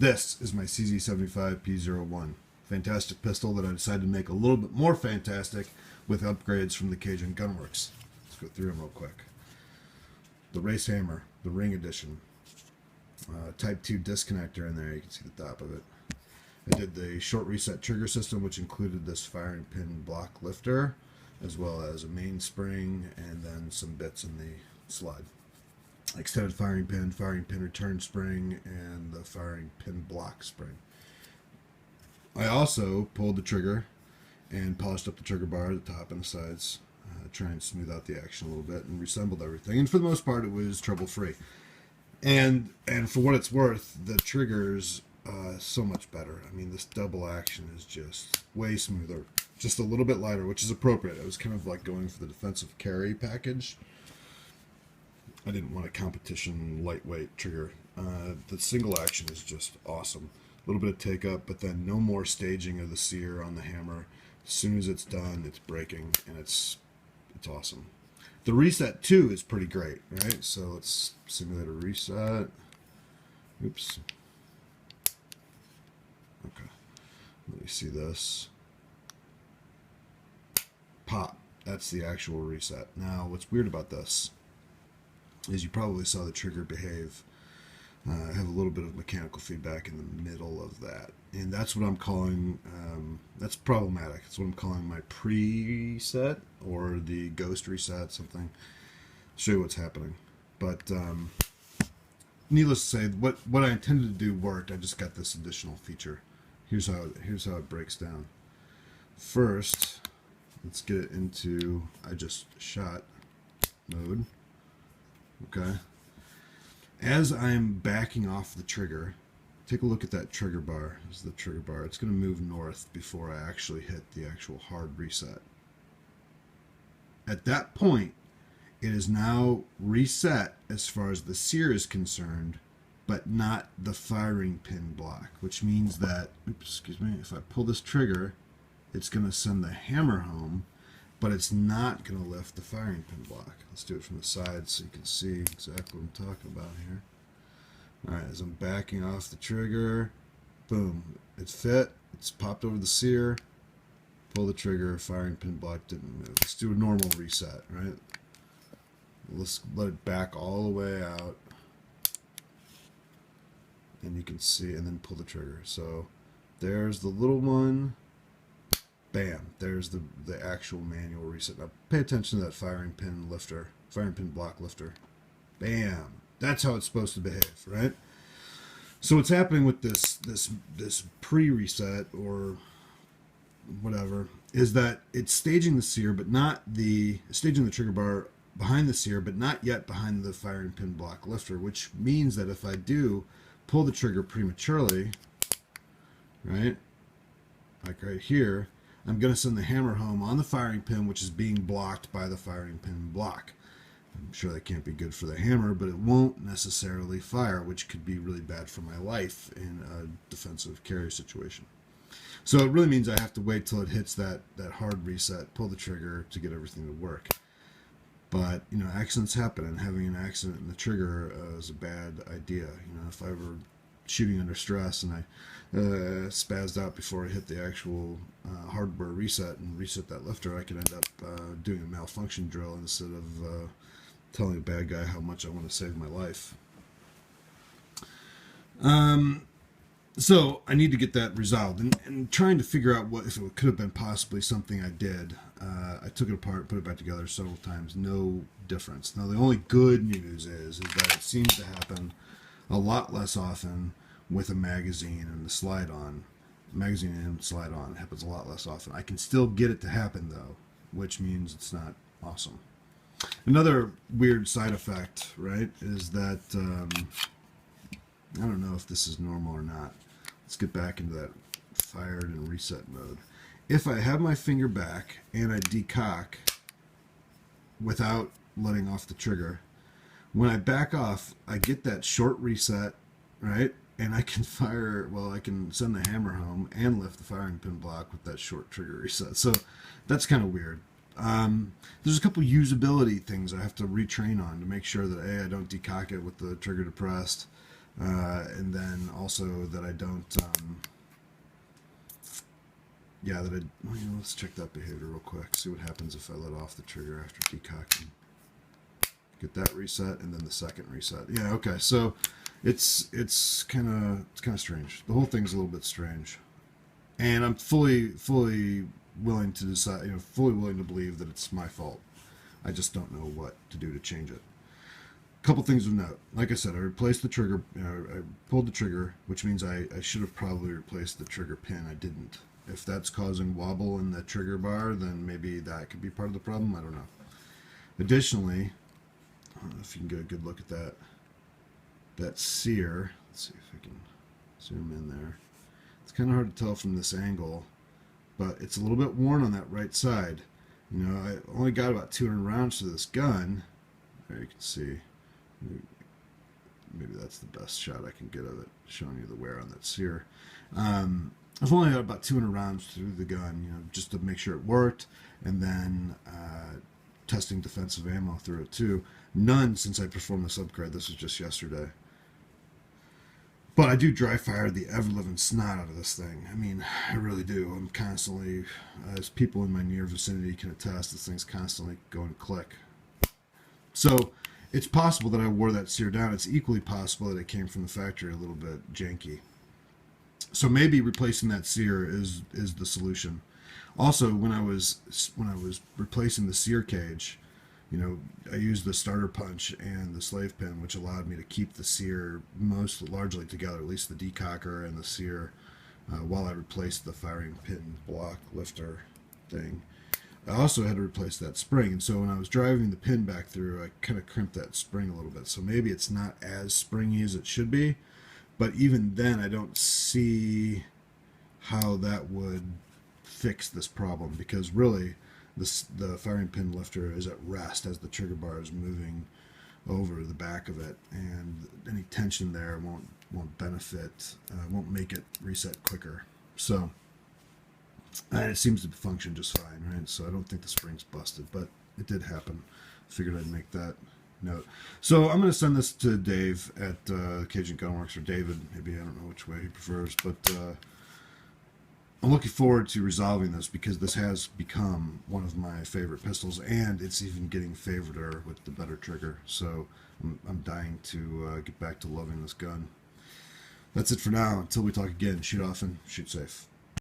This is my CZ75 P-01. Fantastic pistol that I decided to make a little bit more fantastic with upgrades from the Cajun Gun Works. Let's go through them real quick. The race hammer, the ring edition. Type 2 disconnector in there, you can see the top of it. I did the short reset trigger system, which included this firing pin block lifter, as well as a mainspring and then some bits in the slide. Extended firing pin return spring, and the firing pin block spring. I also pulled the trigger and polished up the trigger bar at the top and the sides, try and smooth out the action a little bit, and reassembled everything. And for the most part, it was trouble-free. And for what it's worth, the trigger's so much better. I mean, this double action is just way smoother, just a little bit lighter, which is appropriate. I was kind of like going for the defensive carry package. I didn't want a competition lightweight trigger. The single action is just awesome. A little bit of take up, but then no more staging of the sear on the hammer. As soon as it's done, it's breaking, and it's awesome. The reset too is pretty great, right? So let's simulate a reset. Oops. Okay. Let me see this. Pop. That's the actual reset. Now, what's weird about this is you probably saw the trigger behave. Have a little bit of mechanical feedback in the middle of that, and that's what I'm calling that's problematic. It's what I'm calling my preset, or the ghost reset, something. I'll show you what's happening, but needless to say, what I intended to do worked. I just got this additional feature. Here's how it breaks down. First, let's get it into I just shot mode. Okay. As I'm backing off the trigger, take a look at that trigger bar. This is the trigger bar. It's going to move north before I actually hit the actual hard reset. At that point, it is now reset as far as the sear is concerned, but not the firing pin block, which means that, oops, excuse me, if I pull this trigger, it's going to send the hammer home, but it's not going to lift the firing pin block. Let's do it from the side so you can see exactly what I'm talking about here. Alright, as I'm backing off the trigger, boom, it's fit, it's popped over the sear, pull the trigger, firing pin block didn't move. Let's do a normal reset, right? Let's let it back all the way out, and you can see, and then pull the trigger. So there's the little one. Bam, there's the actual manual reset. Now pay attention to that firing pin block lifter. Bam. That's how it's supposed to behave, right? So what's happening with this pre-reset or whatever is that it's staging the sear, but not staging the trigger bar behind the sear, but not yet behind the firing pin block lifter, which means that if I do pull the trigger prematurely, right, like right here, I'm going to send the hammer home on the firing pin, which is being blocked by the firing pin block. I'm sure that can't be good for the hammer, but it won't necessarily fire, which could be really bad for my life in a defensive carry situation. So it really means I have to wait till it hits that hard reset, pull the trigger to get everything to work. But, you know, accidents happen, and having an accident in the trigger is a bad idea. You know, if I were shooting under stress and I spazzed out before I hit the actual hardware reset and reset that lifter, I could end up doing a malfunction drill instead of telling a bad guy how much I want to save my life. So I need to get that resolved, and trying to figure out what if it could have been possibly something I did. I took it apart, put it back together several times, no difference. Now the only good news is that it seems to happen a lot less often with a magazine and the slide on. Magazine and slide on happens a lot less often. I can still get it to happen though, which means it's not awesome. Another weird side effect, right, is that I don't know if this is normal or not. Let's get back into that fired and reset mode. If I have my finger back and I decock without letting off the trigger, when I back off, I get that short reset, right? And I can fire, well, I can send the hammer home and lift the firing pin block with that short trigger reset. So that's kind of weird. There's a couple usability things I have to retrain on to make sure that A, I don't decock it with the trigger depressed, and then also that I don't, yeah, that I, well, you know, let's check that behavior real quick, see what happens if I let off the trigger after decocking. Get that reset, and then the second reset. Yeah, okay, so it's kind of strange. The whole thing's a little bit strange, and I'm fully willing to decide, you know, fully willing to believe that it's my fault. I just don't know what to do to change it. Couple things of note. Like I said, I replaced the trigger. You know, I pulled the trigger, which means I should have probably replaced the trigger pin. I didn't. If that's causing wobble in the trigger bar, then maybe that could be part of the problem. I don't know. Additionally, I don't know if you can get a good look at that sear. Let's see if I can zoom in there. It's kind of hard to tell from this angle, but it's a little bit worn on that right side. You know, I only got about 200 rounds to this gun. There you can see. Maybe that's the best shot I can get of it, showing you the wear on that sear. I've only got about 200 rounds through the gun, you know, just to make sure it worked, and then testing defensive ammo through it too. None since I performed the subcard. This was just yesterday. But I do dry fire the ever-living snot out of this thing. I mean, I really do. I'm constantly, as people in my near vicinity can attest, this thing's constantly going click. So it's possible that I wore that sear down. It's equally possible that it came from the factory a little bit janky. So maybe replacing that sear is the solution. Also, when I was replacing the sear cage, you know, I used the starter punch and the slave pin, which allowed me to keep the sear largely together, at least the decocker and the sear, while I replaced the firing pin block lifter thing. I also had to replace that spring, and so when I was driving the pin back through, I kind of crimped that spring a little bit. So maybe it's not as springy as it should be, but even then I don't see how that would fix this problem, because really the firing pin lifter is at rest as the trigger bar is moving over the back of it, and any tension there won't benefit, won't make it reset quicker. So, and it seems to function just fine, right? So I don't think the spring's busted, but it did happen. Figured I'd make that note. So I'm going to send this to Dave at Cajun Gun Works, or David, maybe, I don't know which way he prefers, but I'm looking forward to resolving this, because this has become one of my favorite pistols, and it's even getting favoriter with the better trigger. So I'm dying to get back to loving this gun. That's it for now. Until we talk again, shoot often, shoot safe.